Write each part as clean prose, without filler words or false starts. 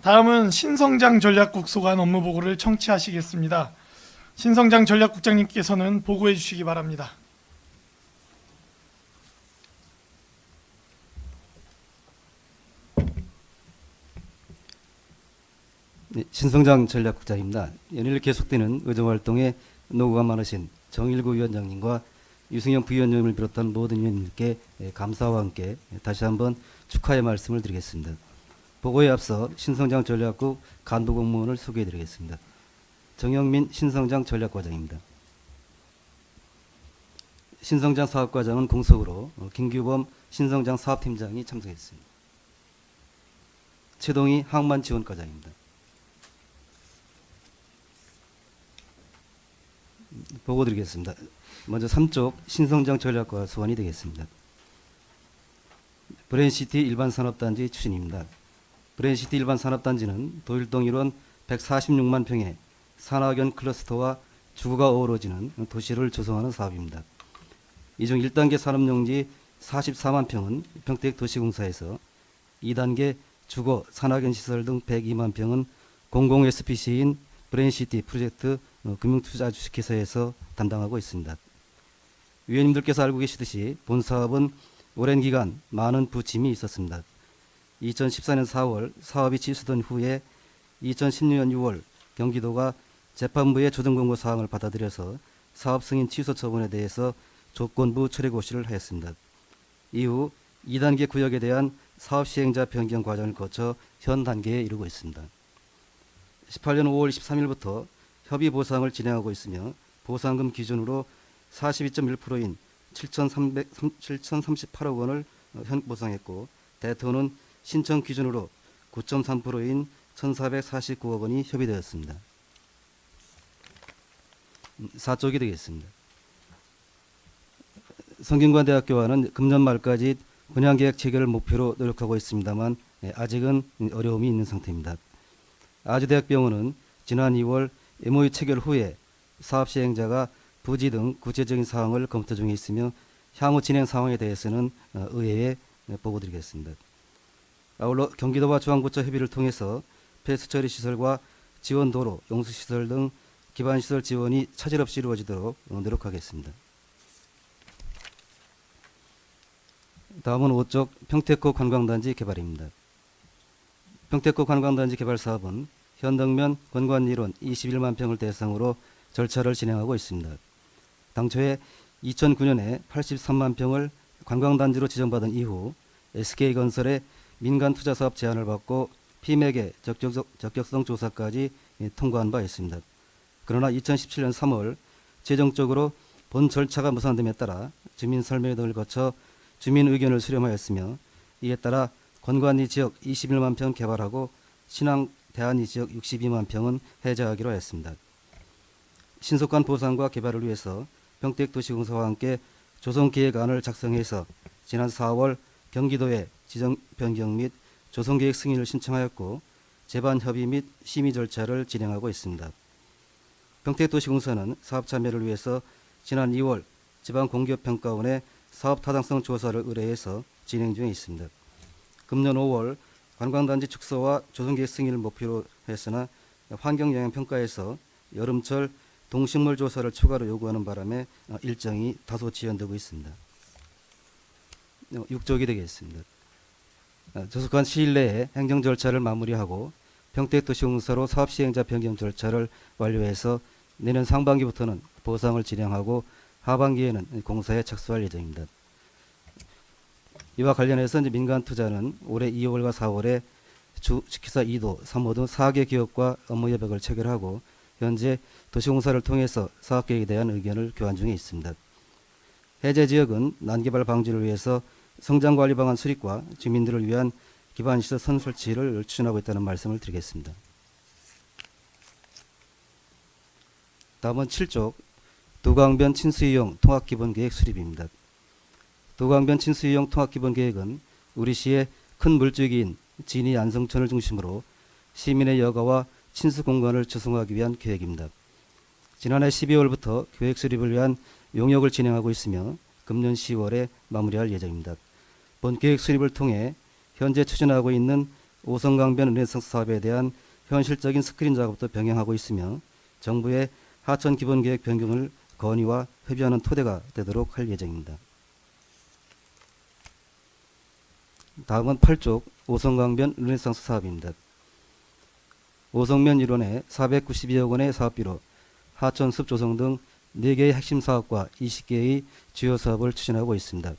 다음은 신성장 전략국 소관 업무 보고를 청취하시겠습니다. 신성장 전략국장님께서는 보고해 주시기 바랍니다. 네, 신성장 전략국장입니다. 연일 계속되는 의정활동에 노고가 많으신 정일구 위원장님과 유승영 부위원장님을 비롯한 모든 위원님께 감사와 함께 다시 한번 축하의 말씀을 드리겠습니다. 보고에 앞서 신성장 전략국 간부 공무원을 소개해드리겠습니다. 정영민 신성장 전략과장입니다. 신성장 사업과장은 공석으로 김규범 신성장 사업팀장이 참석했습니다. 최동희 항만지원과장입니다. 보고 드리겠습니다. 먼저 3쪽 신성장 전략과 소관이 되겠습니다. 브레인시티 일반산업단지 추진입니다. 브레인시티 일반산업단지는 도일동 일원 146만 평의 산학연 클러스터와 주거가 어우러지는 도시를 조성하는 사업입니다. 이 중 1단계 산업용지 44만 평은 평택도시공사에서 2단계 주거, 산학연 시설 등 102만 평은 공공 SPC인 브레인시티 프로젝트 금융투자주식회사에서 담당하고 있습니다. 위원님들께서 알고 계시듯이 본 사업은 오랜 기간 많은 부침이 있었습니다. 2014년 4월 사업이 취소된 후에 2016년 6월 경기도가 재판부의 조정공고 사항을 받아들여서 사업 승인 취소 처분에 대해서 조건부 처리 고시를 하였습니다. 이후 2단계 구역에 대한 사업 시행자 변경 과정을 거쳐 현 단계에 이르고 있습니다. 18년 5월 23일부터 협의 보상을 진행하고 있으며 보상금 기준으로 42.1%인 7,038억 원을 현 보상했고 대토는 신청 기준으로 9.3%인 1,449억 원이 협의되었습니다. 4쪽이 되겠습니다. 성균관대학교와는 금년 말까지 분양계약 체결을 목표로 노력하고 있습니다만 아직은 어려움이 있는 상태입니다. 아주대학병원은 지난 2월 MOU 체결 후에 사업 시행자가 부지 등 구체적인 사항을 검토 중에 있으며 향후 진행 상황에 대해서는 의회에 보고드리겠습니다. 아울러 경기도와 중앙부처 협의를 통해서 폐수처리 시설과 지원도로, 용수시설 등 기반시설 지원이 차질 없이 이루어지도록 노력하겠습니다. 다음은 5쪽 평택고 관광단지 개발입니다. 평택고 관광단지 개발 사업은 현덕면 관광일원 21만 평을 대상으로 절차를 진행하고 있습니다. 당초에 2009년에 83만 평을 관광단지로 지정받은 이후 SK건설의 민간투자사업 제안을 받고 피맥의 적격성 조사까지 통과한 바 있습니다. 그러나 2017년 3월 최종적으로 본 절차가 무산됨에 따라 주민 설명 등을 거쳐 주민 의견을 수렴하였으며 이에 따라 권관리 지역 21만 평 개발하고 신항 대안리 지역 62만 평은 해제하기로 했습니다. 신속한 보상과 개발을 위해서 평택도시공사와 함께 조성계획안을 작성해서 지난 4월 경기도에 지정 변경 및 조성계획 승인을 신청하였고 제반 협의 및 심의 절차를 진행하고 있습니다. 평택도시공사는 사업 참여를 위해서 지난 2월 지방공기업평가원에 사업 타당성 조사를 의뢰해서 진행 중에 있습니다. 금년 5월 관광단지 축소와 조성계획 승인을 목표로 했으나 환경영향평가에서 여름철 동식물 조사를 추가로 요구하는 바람에 일정이 다소 지연되고 있습니다. 6쪽이 되겠습니다. 조속한 시일 내에 행정 절차를 마무리하고 평택도시공사로 사업 시행자 변경 절차를 완료해서 내년 상반기부터는 보상을 진행하고 하반기에는 공사에 착수할 예정입니다. 이와 관련해서 민간 투자는 올해 2월과 4월에 주식회사 2도, 3호 등 4개 기업과 업무 협약을 체결하고 현재 도시공사를 통해서 사업계획에 대한 의견을 교환 중에 있습니다. 해제 지역은 난개발 방지를 위해서 성장관리 방안 수립과 주민들을 위한 기반시설 선 설치를 추진하고 있다는 말씀을 드리겠습니다. 다음은 7쪽 도강변 친수이용 통합기본계획 수립입니다. 도강변 친수이용 통합기본계획은 우리시의 큰 물줄기인 진이 안성천을 중심으로 시민의 여가와 친수 공간을 조성하기 위한 계획입니다. 지난해 12월부터 계획 수립을 위한 용역을 진행하고 있으며 금년 10월에 마무리할 예정입니다. 본 계획 수립을 통해 현재 추진하고 있는 오성강변 르네상스 사업에 대한 현실적인 스크린 작업도 병행하고 있으며 정부의 하천 기본계획 변경을 건의와 협의하는 토대가 되도록 할 예정입니다. 다음은 8쪽 오성강변 르네상스 사업입니다. 오성면 일원에 492억 원의 사업비로 하천 숲 조성 등 4개의 핵심 사업과 20개의 주요 사업을 추진하고 있습니다.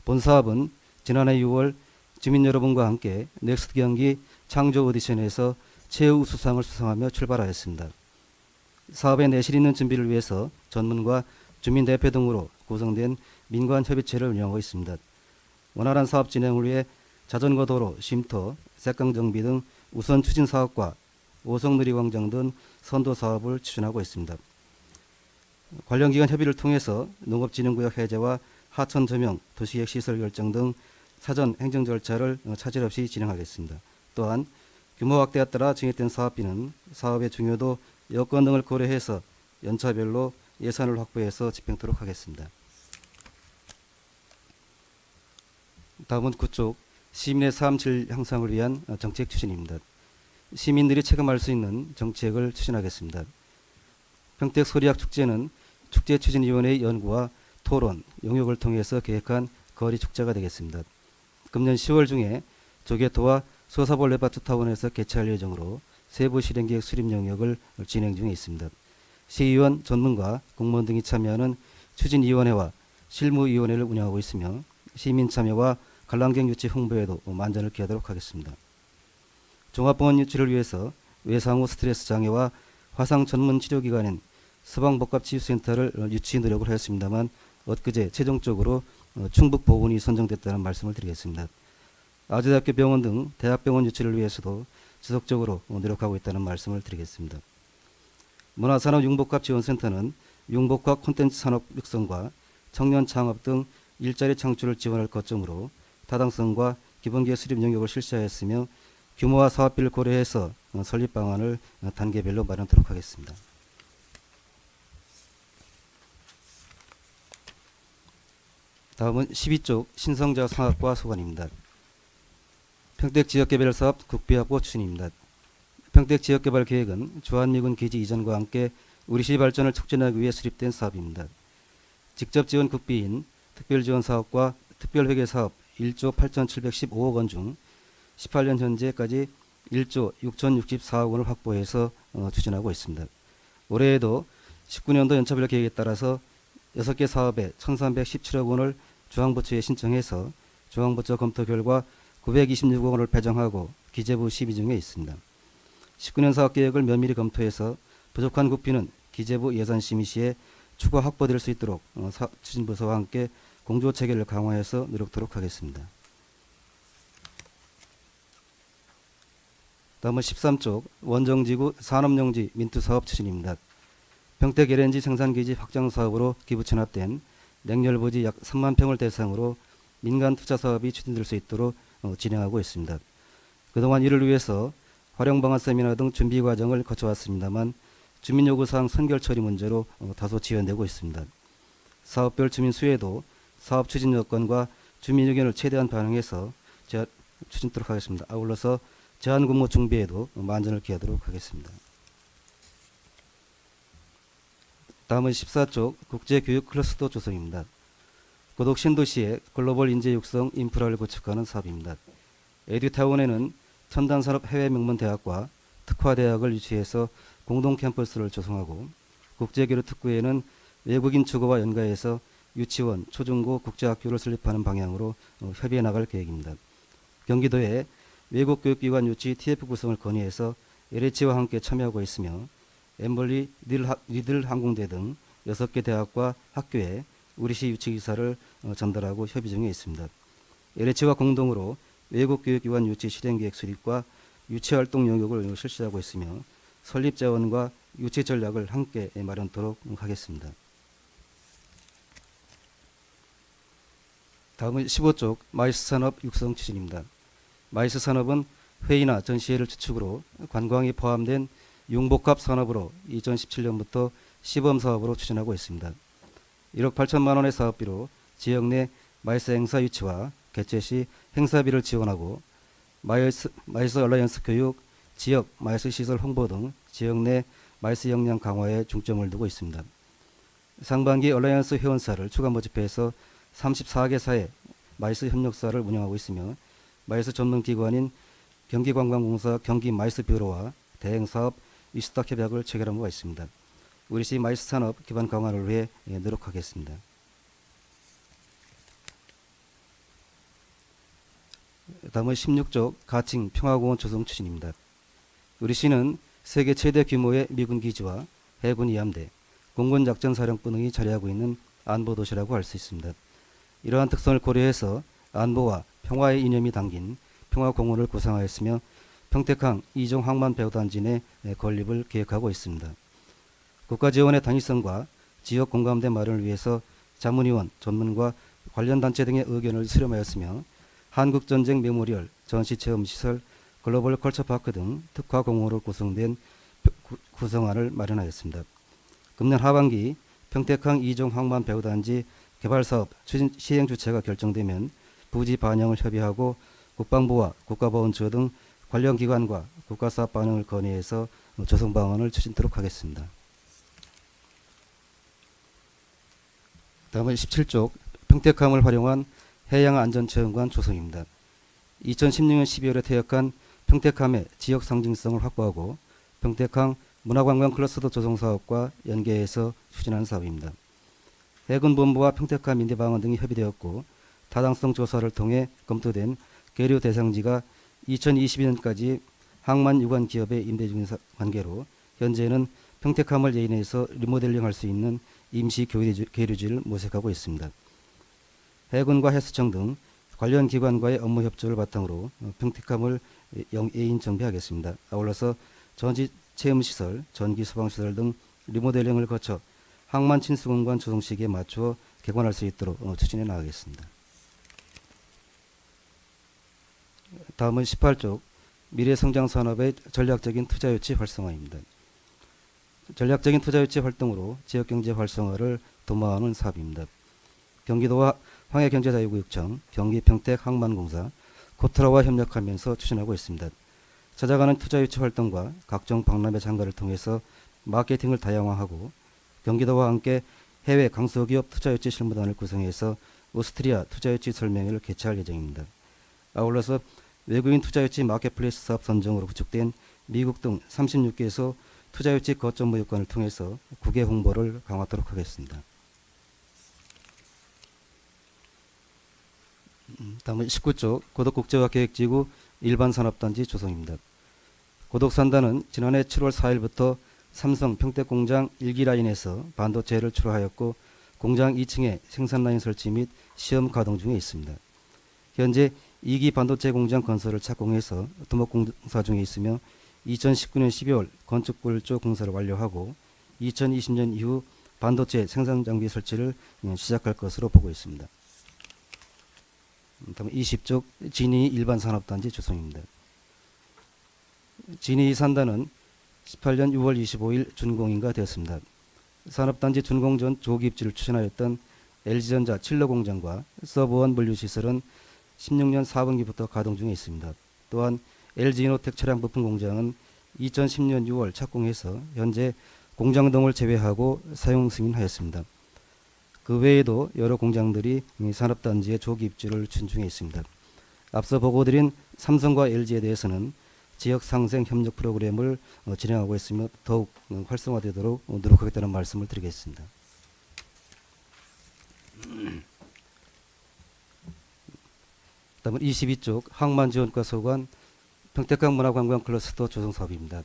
본 사업은 지난해 6월 주민 여러분과 함께 넥스트 경기 창조 오디션에서 최우수상을 수상하며 출발하였습니다. 사업의 내실 있는 준비를 위해서 전문가, 주민대표 등으로 구성된 민관협의체를 운영하고 있습니다. 원활한 사업 진행을 위해 자전거 도로, 쉼터, 색강 정비 등 우선 추진 사업과 오성누리광장 등 선도 사업을 추진하고 있습니다. 관련 기관 협의를 통해서 농업진흥구역 해제와 하천 조명, 도시계획 시설 결정 등 사전 행정 절차를 차질 없이 진행하겠습니다. 또한 규모 확대에 따라 증액된 사업비는 사업의 중요도, 여건 등을 고려해서 연차별로 예산을 확보해서 집행토록 하겠습니다. 다음은 9쪽 시민의 삶 질 향상을 위한 정책 추진입니다. 시민들이 체감할 수 있는 정책을 추진하겠습니다. 평택 소리학 축제는 축제추진위원회의 연구와 토론, 용역을 통해서 계획한 거리 축제가 되겠습니다. 금년 10월 중에 조개토와 소사볼 레바투타운에서 개최할 예정으로 세부 실행계획 수립 영역을 진행 중에 있습니다. 시의원, 전문가, 공무원 등이 참여하는 추진위원회와 실무위원회를 운영하고 있으며 시민 참여와 관람객 유치 홍보에도 만전을 기하도록 하겠습니다. 종합병원 유치를 위해서 외상후 스트레스 장애와 화상 전문 치료기관인 서방복합치유센터를 유치 노력을 하였습니다만 엊그제 최종적으로 충북보건이 선정됐다는 말씀을 드리겠습니다. 아주대학교 병원 등 대학병원 유치를 위해서도 지속적으로 노력하고 있다는 말씀을 드리겠습니다. 문화산업 융복합지원센터는 융복합 콘텐츠 산업 육성과 청년 창업 등 일자리 창출을 지원할 거점으로 타당성과 기본계획 수립 영역을 실시하였으며 규모와 사업비를 고려해서 설립 방안을 단계별로 마련하도록 하겠습니다. 다음은 12쪽 신성자 상업과 소관입니다. 평택 지역개발사업 국비확보 추진입니다. 평택 지역개발 계획은 주한미군 기지 이전과 함께 우리시 발전을 촉진하기 위해 수립된 사업입니다. 직접 지원 국비인 특별지원 사업과 특별회계 사업 1조 8,715억 원 중 18년 현재까지 1조 6,064억 원을 확보해서 추진하고 있습니다. 올해에도 19년도 연차별 계획에 따라서 6개 사업에 1,317억 원을 중앙부처에 신청해서 중앙부처 검토 결과 926억 원을 배정하고 기재부 심의 중에 있습니다. 19년 사업계획을 면밀히 검토해서 부족한 국비는 기재부 예산심의 시에 추가 확보될 수 있도록 추진부서와 함께 공조체계를 강화해서 노력토록 하겠습니다. 다음은 13쪽 원정지구 산업용지 민투사업 추진입니다. 평택 LNG 생산기지 확장 사업으로 기부 체납된 냉열부지 약 3만 평을 대상으로 민간 투자 사업이 추진될 수 있도록 진행하고 있습니다. 그동안 이를 위해서 활용방안 세미나 등 준비 과정을 거쳐왔습니다만 주민요구사항 선결 처리 문제로 다소 지연되고 있습니다. 사업별 주민 수에도 사업 추진 여건과 주민 의견을 최대한 반영해서 추진토록 하겠습니다. 아울러서 제한 근무 준비에도 만전을 기하도록 하겠습니다. 다음은 14쪽 국제교육 클러스터 조성입니다. 고독 신도시의 글로벌 인재 육성 인프라를 구축하는 사업입니다. 에듀타운에는 첨단산업 해외 명문 대학과 특화대학을 유치해서 공동 캠퍼스를 조성하고 국제교류 특구에는 외국인 주거와 연계해서 유치원, 초중고 국제학교를 설립하는 방향으로 협의해 나갈 계획입니다. 경기도에 외국 교육기관 유치 TF 구성을 건의해서 LH와 함께 참여하고 있으며 엠벌리, 리들 항공대 등 6개 대학과 학교에 우리시 유치기사를 전달하고 협의 중에 있습니다. LH와 공동으로 외국 교육기관 유치 실행계획 수립과 유치활동 영역을 실시하고 있으며 설립 자원과 유치 전략을 함께 마련토록 하겠습니다. 다음은 15쪽 마이스 산업 육성 추진입니다. 마이스 산업은 회의나 전시회를 주축으로 관광이 포함된 융복합 산업으로 2017년부터 시범 사업으로 추진하고 있습니다. 1억 8천만 원의 사업비로 지역 내 마이스 행사 유치와 개최 시 행사비를 지원하고 마이스 얼라이언스 교육, 지역 마이스 시설 홍보 등 지역 내 마이스 역량 강화에 중점을 두고 있습니다. 상반기 얼라이언스 회원사를 추가 모집해서 34개사의 마이스 협력사를 운영하고 있으며 마이스 전문기관인 경기관광공사 경기마이스뷰로와 대행사업 위스탁 협약을 체결한 바가 있습니다. 우리시 마이스 산업 기반 강화를 위해 노력하겠습니다. 다음은 16쪽 가칭 평화공원 조성 추진입니다. 우리시는 세계 최대 규모의 미군 기지와 해군 이함대, 공군작전사령부 등이 자리하고 있는 안보도시라고 할 수 있습니다. 이러한 특성을 고려해서 안보와 평화의 이념이 담긴 평화공원을 구상하였으며 평택항 2종 항만배후단지 내 건립을 계획하고 있습니다. 국가지원의 단위성과 지역 공감대 마련을 위해서 자문위원, 전문가, 관련 단체 등의 의견을 수렴하였으며 한국전쟁 메모리얼, 전시체험시설, 글로벌 컬처파크 등 특화공원으로 구성된 구성안을 마련하였습니다. 금년 하반기 평택항 2종 항만배후단지 개발사업 시행 주체가 결정되면 부지 반영을 협의하고 국방부와 국가보훈처 등 관련 기관과 국가사업 반영을 건의해서 조성 방안을 추진토록 하겠습니다. 다음은 17쪽 평택항을 활용한 해양안전체험관 조성입니다. 2016년 12월에 퇴역한 평택함의 지역 상징성을 확보하고 평택항 문화관광 클러스터 조성 사업과 연계해서 추진하는 사업입니다. 해군본부와 평택함 민대방언 등이 협의되었고 타당성 조사를 통해 검토된 계류 대상지가 2022년까지 항만 유관 기업에 임대 중인 관계로 현재는 평택함을 예인해서 리모델링할 수 있는 임시 계류지를 모색하고 있습니다. 해군과 해수청 등 관련 기관과의 업무 협조를 바탕으로 평택함을 예인 정비하겠습니다. 아울러서 전지 체험시설, 전기 소방시설 등 리모델링을 거쳐 항만 친수공간 조성 시기에 맞추어 개관할 수 있도록 추진해 나가겠습니다. 다음은 18쪽 미래성장산업의 전략적인 투자유치 활성화입니다. 전략적인 투자유치 활동으로 지역경제 활성화를 도모하는 사업입니다. 경기도와 황해경제자유구역청, 경기평택항만공사, 코트라와 협력하면서 추진하고 있습니다. 찾아가는 투자유치 활동과 각종 박람회 참가를 통해서 마케팅을 다양화하고 경기도와 함께 해외 강소기업 투자유치 실무단을 구성해서 오스트리아 투자유치 설명회를 개최할 예정입니다. 아울러서 외국인 투자유치 마켓플레이스 사업 선정으로 구축된 미국 등 36개소 투자유치 거점 모의관을 통해서 국외 홍보를 강화하도록 하겠습니다. 다음은 19쪽 고덕국제화계획지구 일반산업단지 조성입니다. 고덕산단은 지난해 7월 4일부터 삼성 평택공장 1기 라인에서 반도체를 출하하였고 공장 2층에 생산라인 설치 및 시험 가동 중에 있습니다. 현재 2기 반도체 공장 건설을 착공해서 토목공사 중에 있으며 2019년 12월 건축불조 공사를 완료하고 2020년 이후 반도체 생산장비 설치를 시작할 것으로 보고 있습니다. 다음 20쪽 진이 일반산업단지 조성입니다. 진이 산단은 18년 6월 25일 준공인가 되었습니다. 산업단지 준공 전 조기 입주를 추진하였던 LG전자 칠러 공장과 서브원 물류시설은 16년 4분기부터 가동 중에 있습니다. 또한 LG이노텍 차량 부품 공장은 2010년 6월 착공해서 현재 공장동을 제외하고 사용 승인하였습니다. 그 외에도 여러 공장들이 산업단지의 조기 입주를 추진 중에 있습니다. 앞서 보고드린 삼성과 LG에 대해서는 지역 상생 협력 프로그램을 진행하고 있으며 더욱 활성화되도록 노력하겠다는 말씀을 드리겠습니다. 다음은 22쪽 항만지원과 소관 평택항 문화관광 클러스터 조성 사업입니다.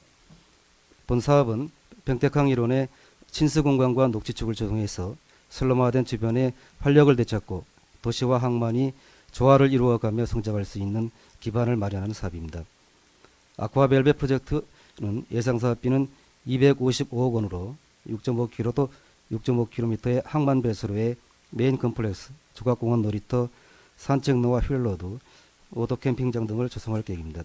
본 사업은 평택항 일원의 친수공간과 녹지축을 조성해서 슬럼화된 주변에 활력을 되찾고 도시와 항만이 조화를 이루어가며 성장할 수 있는 기반을 마련하는 사업입니다. 아쿠아벨벳 프로젝트는 예상사업비는 255억 원으로 6.5km의 항만 배수로의 메인 컴플렉스, 조각공원 놀이터, 산책로와 휠로드, 오토 캠핑장 등을 조성할 계획입니다.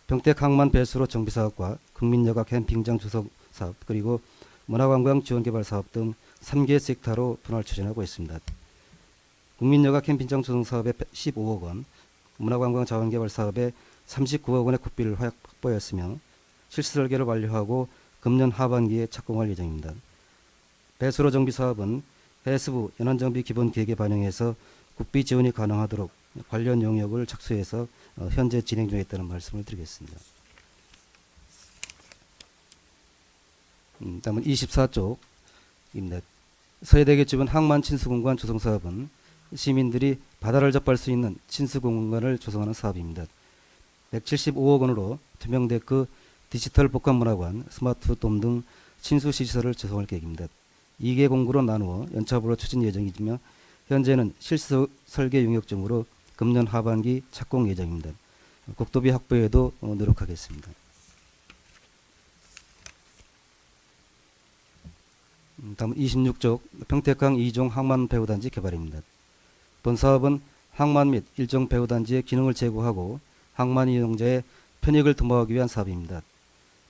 평택 항만 배수로 정비사업과 국민여가 캠핑장 조성 사업 그리고 문화관광 지원개발 사업 등 3개 섹터로 분할 추진하고 있습니다. 국민여가 캠핑장 조성 사업에 15억 원, 문화관광 자원개발 사업에 39억 원의 국비를 확보했으며 실시 설계를 완료하고 금년 하반기에 착공할 예정입니다. 배수로 정비 사업은 해수부 연안정비 기본계획에 반영해서 국비 지원이 가능하도록 관련 용역을 착수해서 현재 진행 중에 있다는 말씀을 드리겠습니다. 다음은 24쪽입니다. 서해대교 주변 항만 친수공간 조성 사업은 시민들이 바다를 접할 수 있는 친수공간을 조성하는 사업입니다. 175억 원으로 투명데크, 디지털 복합문화관, 스마트돔 등 친수시설을 조성할 계획입니다. 2개 공구로 나누어 연착으로 추진 예정이며 현재는 실수 설계 용역 중으로 금년 하반기 착공 예정입니다. 국도비 확보에도 노력하겠습니다. 다음 26쪽 평택항 2종 항만 배후단지 개발입니다. 본 사업은 항만 및 일종 배후단지의 기능을 제고하고 항만 이용자의 편익을 도모하기 위한 사업입니다.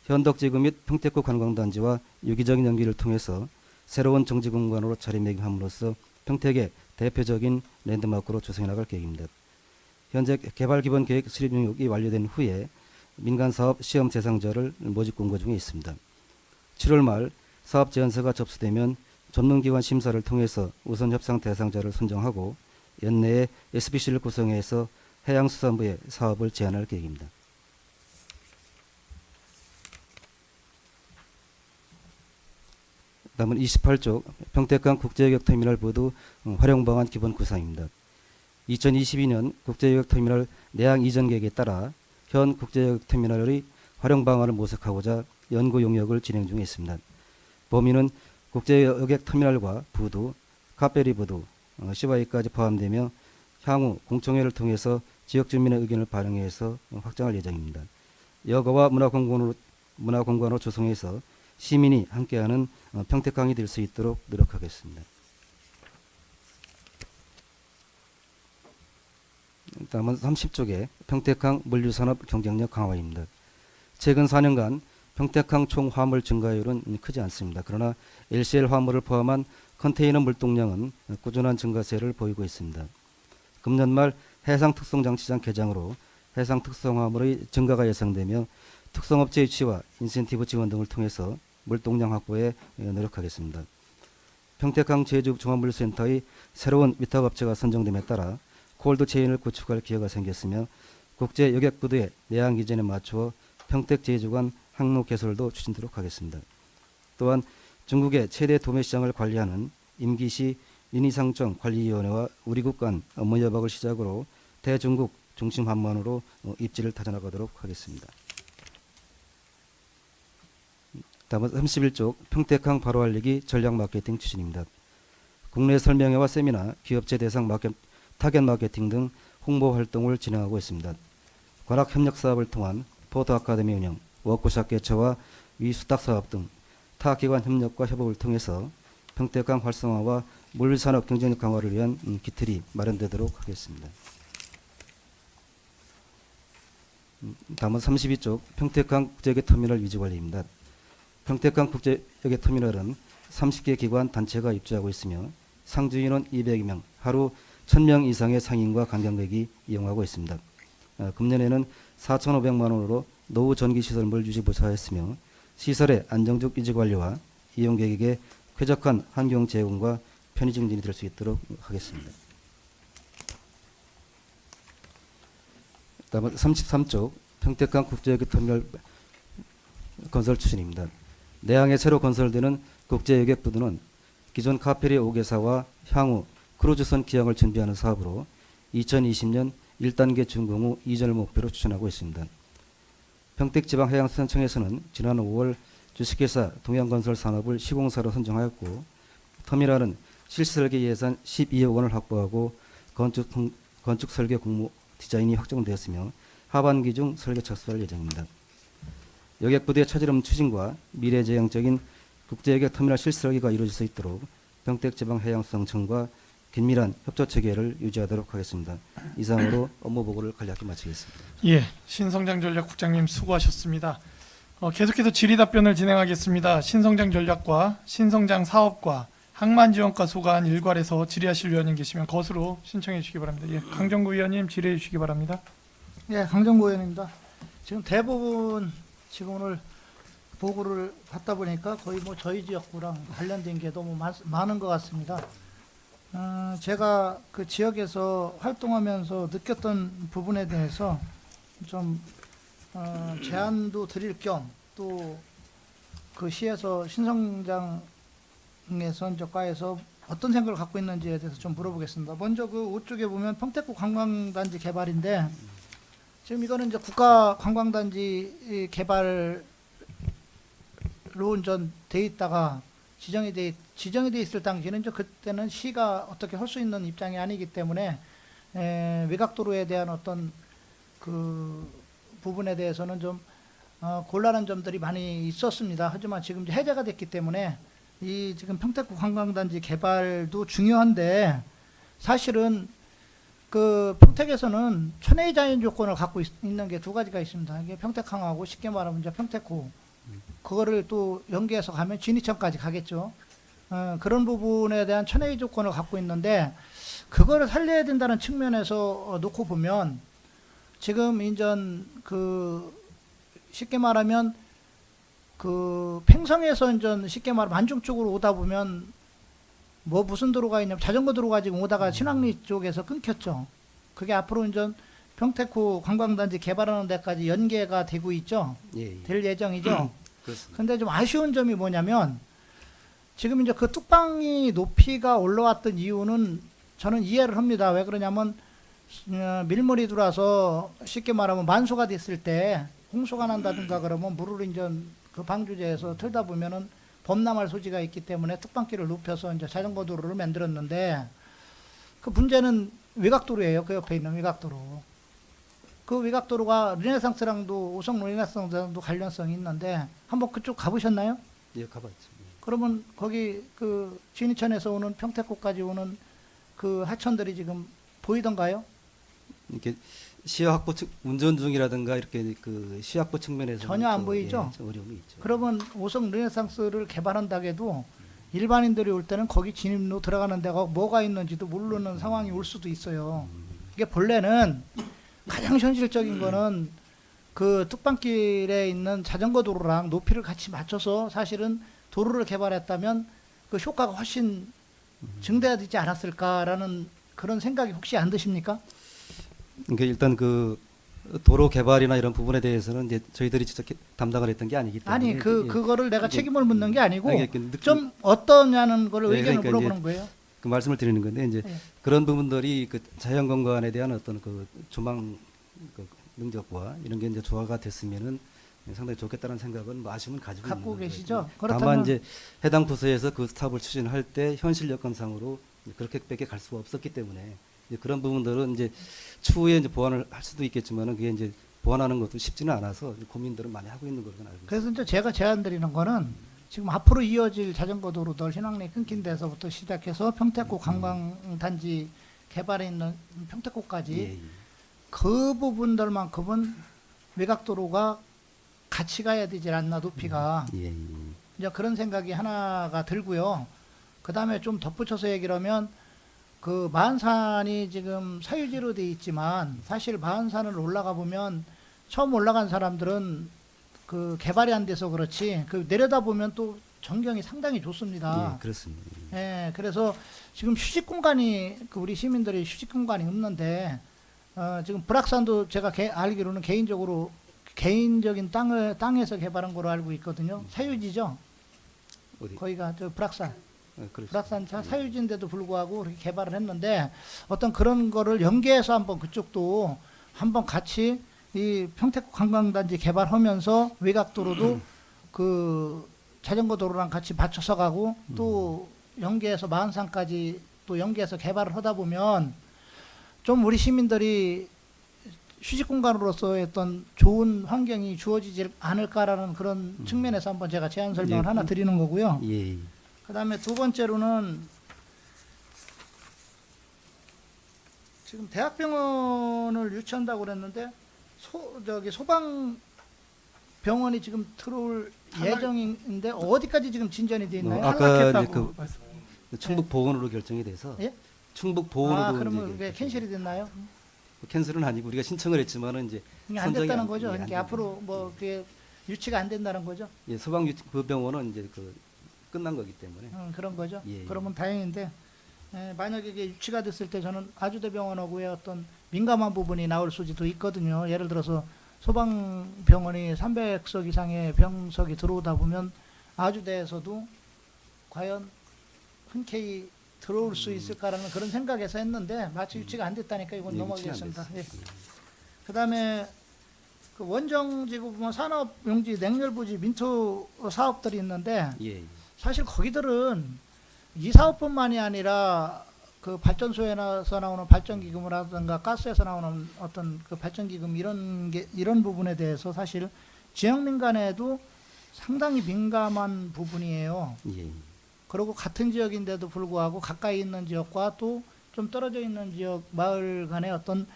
현덕지구 및 평택구 관광단지와 유기적인 연기를 통해서 새로운 정지 공간으로 자리매김함으로써 평택의 대표적인 랜드마크로 조성해 나갈 계획입니다. 현재 개발기본계획 수립 용역이 완료된 후에 민간사업 시험 대상자를 모집 공고 중에 있습니다. 7월 말 사업 제안서가 접수되면 전문기관 심사를 통해서 우선 협상 대상자를 선정하고 연내에 SBC를 구성해서 해양수산부에 사업을 제안할 계획입니다. 다음은 28쪽 평택항 국제유역터미널 보도 활용방안 기본 구상입니다. 2022년 국제유역터미널 내양 이전 계획에 따라 현 국제유역터미널의 활용방안을 모색하고자 연구 용역을 진행 중에 있습니다. 범위는 국제여객터미널과 부두, 카페리 부두, CY까지 포함되며 향후 공청회를 통해서 지역 주민의 의견을 반영해서 확장할 예정입니다. 여가와 문화공간으로 조성해서 시민이 함께하는 평택항이 될 수 있도록 노력하겠습니다. 다음은 30쪽에 평택항 물류산업 경쟁력 강화입니다. 최근 4년간 평택항 총 화물 증가율은 크지 않습니다. 그러나 LCL 화물을 포함한 컨테이너 물동량은 꾸준한 증가세를 보이고 있습니다. 금년 말 해상특성장치장 개장으로 해상특성 화물의 증가가 예상되며 특성업체 유치와 인센티브 지원 등을 통해서 물동량 확보에 노력하겠습니다. 평택항 제주종합물류센터의 새로운 위탁업체가 선정됨에 따라 콜드체인을 구축할 기회가 생겼으며 국제 여객부두의 내양 기준에 맞추어 평택 제주 간 항로 개설도 추진토록 하겠습니다. 또한 중국의 최대 도매시장을 관리하는 임기시 인이상청 관리위원회와 우리국 간 업무 협약을 시작으로 대중국 중심 한반으로 입지를 다져나가도록 하겠습니다. 다음은 31쪽 평택항 바로 알리기 전략 마케팅 추진입니다. 국내 설명회와 세미나, 기업체 대상 타겟 마케팅 등 홍보 활동을 진행하고 있습니다. 관악 협력 사업을 통한 포토 아카데미 운영, 워크숍 개최와 위수탁 사업 등 타 기관 협력과 협업을 통해서 평택항 활성화와 물류산업 경쟁력 강화를 위한 기틀이 마련되도록 하겠습니다. 다음은 32쪽 평택항 국제여객터미널 위주관리입니다. 평택항 국제여객터미널은 30개 기관 단체가 입주하고 있으며 상주 인원 200명, 하루 1000명 이상의 상인과 관광객이 이용하고 있습니다. 금년에는 4,500만 원으로 노후 전기시설물 유지 보수하였으며 시설의 안정적 유지 관리와 이용객에게 쾌적한 환경 제공과 편의 증진이 될 수 있도록 하겠습니다. 다음은 33쪽 평택항 국제여객터미널 건설 추진입니다. 내항에 새로 건설되는 국제여객부두는 기존 카페리 5개사와 향후 크루즈선 기항을 준비하는 사업으로 2020년 1단계 준공 후 이전을 목표로 추진하고 있습니다. 평택지방해양수산청에서는 지난 5월 주식회사 동양건설 산업을 시공사로 선정하였고 터미널은 실설계 예산 12억 원을 확보하고 건축 설계 공모 디자인이 확정되었으며 하반기 중 설계 착수할 예정입니다. 여객부두의 차질없는 추진과 미래지향적인 국제여객터미널 실설계가 이루어질 수 있도록 평택지방해양수산청과 긴밀한 협조 체계를 유지하도록 하겠습니다. 이상으로 업무 보고를 간략히 마치겠습니다. 예, 신성장 전략국장님 수고하셨습니다. 계속해서 질의 답변을 진행하겠습니다. 신성장 전략과 신성장 사업과 항만지원과 소관 일괄에서 질의하실 위원님 계시면 거수로 신청해 주시기 바랍니다. 예, 강정구 위원님 질의해 주시기 바랍니다. 예, 강정구 의원입니다. 지금 대부분 지금 오늘 보고를 받다 보니까 거의 뭐 저희 지역구랑 관련된 게 너무 많은 것 같습니다. 제가 그 지역에서 활동하면서 느꼈던 부분에 대해서 좀 제안도 드릴 겸 또 그 시에서 신성장에서 이제 과에서 어떤 생각을 갖고 있는지에 대해서 좀 물어보겠습니다. 먼저 그 우쪽에 보면 평택구 관광단지 개발인데 지금 이거는 이제 국가 관광단지 개발로 전 돼 있다가 지정이 돼 있을 당시에는 이제 그때는 시가 어떻게 할 수 있는 입장이 아니기 때문에 외곽도로에 대한 어떤 그 부분에 대해서는 좀 곤란한 점들이 많이 있었습니다. 하지만 지금 이제 해제가 됐기 때문에 이 지금 평택구 관광단지 개발도 중요한데 사실은 그 평택에서는 천혜의 자연 조건을 갖고 있는 게 두 가지가 있습니다. 이게 평택항하고 쉽게 말하면 이제 평택구 그거를 또 연계해서 가면 진이천까지 가겠죠. 그런 부분에 대한 천혜의 조건을 갖고 있는데 그거를 살려야 된다는 측면에서 놓고 보면 지금 인전 그 쉽게 말하면 그 팽성에서 인전 쉽게 말하면 안중 쪽으로 오다 보면 뭐 무슨 도로가 있냐면 자전거 도로가 지금 오다가 신항리 쪽에서 끊겼죠. 그게 앞으로 인전 평택구 관광단지 개발하는 데까지 연계가 되고 있죠. 예, 예. 될 예정이죠. 그렇습니다. 근데 좀 아쉬운 점이 뭐냐면 지금 이제 그 뚝방이 높이가 올라왔던 이유는 저는 이해를 합니다. 왜 그러냐면 밀물이 들어와서 쉽게 말하면 만소가 됐을 때 홍수가 난다든가 그러면 물을 이제 그 방주제에서 틀다 보면은 범람할 소지가 있기 때문에 뚝방길을 높여서 이제 자전거 도로를 만들었는데 그 문제는 외곽도로예요. 그 옆에 있는 외곽도로. 그 외곽도로가 르네상스랑도 오성 르네상스랑도 관련성이 있는데 한번 그쪽 가보셨나요? 예, 가봤죠. 그러면 거기 그 진이천에서 오는 평택구까지 오는 그 하천들이 지금 보이던가요? 이렇게 시야 확보 운전 중이라든가 이렇게 그 시야 확보 측면에서 전혀 안 보이죠? 좀 어려움이 있죠. 그러면 오성 르네상스를 개발한다고 해도 일반인들이 올 때는 거기 진입로 들어가는 데가 뭐가 있는지도 모르는 상황이 올 수도 있어요. 이게 본래는 가장 현실적인 거는 그 뚝방길에 있는 자전거 도로랑 높이를 같이 맞춰서 사실은 도로를 개발했다면 그 효과가 훨씬 증대되지 않았을까라는 그런 생각이 혹시 안 드십니까? 그러니까 일단 그 도로 개발이나 이런 부분에 대해서는 이제 저희들이 직접 담당을 했던 게 아니기 때문에 아니 그거를 내가 이제 책임을 묻는 게 아니고 아니, 그러니까 좀 어떠냐는 걸 네, 의견을 그러니까 물어보는 거예요. 그 말씀을 드리는 건데 이제 예. 그런 부분들이 그 자연건강에 대한 어떤 그 조망 그 능력과 이런 게 이제 조화가 됐으면은 상당히 좋겠다는 생각은 뭐 아쉬움은 가지고 갖고 있는 계시죠? 거죠. 다만 이제 해당 부서에서 그 사업을 추진할 때 현실 여건상으로 그렇게밖에 갈 수가 없었기 때문에 이제 그런 부분들은 이제 추후에 이제 보완을 할 수도 있겠지만은 그게 이제 보완하는 것도 쉽지는 않아서 고민들은 많이 하고 있는 걸로 알고 있습니다. 그래서 이제 제가 제안드리는 거는 지금 앞으로 이어질 자전거 도로들 신항리 끊긴 데서부터 시작해서 평택구 관광단지 개발에 있는 평택구까지 예, 예. 그 부분들만큼은 외곽도로가 같이 가야 되지 않나 높이가 예, 예. 이제 그런 생각이 하나가 들고요. 그 다음에 좀 덧붙여서 얘기를 하면 그 마흔산이 지금 사유지로 돼 있지만 사실 마흔산을 올라가 보면 처음 올라간 사람들은 그 개발이 안 돼서 그렇지 그 내려다 보면 또 전경이 상당히 좋습니다. 예, 그렇습니다. 예, 그래서 지금 휴식 공간이 그 우리 시민들이 휴식 공간이 없는데 지금 불악산도 제가 알기로는 개인적인 땅에서 개발한 거로 알고 있거든요. 사유지죠. 어디? 거기가 저 불악산. 그렇습니다. 불악산 사유지인데도 불구하고 그렇게 개발을 했는데 어떤 그런 거를 연계해서 한번 그쪽도 한번 같이 이 평택구 관광단지 개발하면서 외곽도로도 그 자전거 도로랑 같이 맞춰서 가고 또 연계해서 마흔산까지 또 연계해서 개발을 하다 보면 좀 우리 시민들이 휴식 공간으로서의 어떤 좋은 환경이 주어지지 않을까라는 그런 측면에서 한번 제가 제안 설명을 예. 하나 드리는 거고요. 예, 그 다음에 두 번째로는 지금 대학병원을 유치한다고 그랬는데 소방 병원이 지금 들어올 예정인데 어디까지 지금 진전이 돼 있나요? 아까 이제 탈락했다고 그 말씀. 충북 보건으로 결정이 돼서 예? 충북 보건으로 그러면 이제 왜 캔슬이 됐나요? 캔슬은 아니고 우리가 신청을 했지만은 이제 이게 안 선정이 됐다는 안- 거죠. 예, 안 그러니까 된 앞으로 뭐 그게 유치가 안 된다는 거죠. 예, 그 병원은 이제 그 끝난 거기 때문에 그런 거죠. 예, 예. 그러면 다행인데 만약에 이게 유치가 됐을 때 저는 아주대병원하고의 어떤 민감한 부분이 나올 수도 있거든요. 예를 들어서 소방병원이 300석 이상의 병석이 들어오다 보면 아주대에서도 과연 흔쾌히 들어올 수 있을까라는 그런 생각에서 했는데 마치 유치가 안 됐다니까 이건 예, 넘어가겠습니다. 유치는 안 예. 됐어요. 그다음에 그 원정지구 보면 산업용지, 냉열부지, 민투 사업들이 있는데 예, 예. 사실 거기들은 이 사업뿐만이 아니라 그 발전소에서 나오는 발전기금이라든가 가스에서 나오는 어떤 그 발전기금 이런 부분에 대해서 사실 지역 민간에도 상당히 민감한 부분이에요. 예, 예. 그리고 같은 지역인데도 불구하고 가까이 있는 지역과 또 좀 떨어져 있는 지역 마을 간의 어떤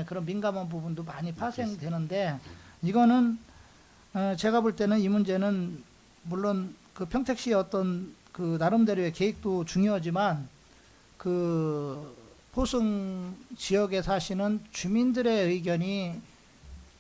그런 민감한 부분도 많이 발생되는데 이거는 제가 볼 때는 이 문제는 물론 그 평택시의 어떤 그 나름대로의 계획도 중요하지만 그 포승 지역에 사시는 주민들의 의견이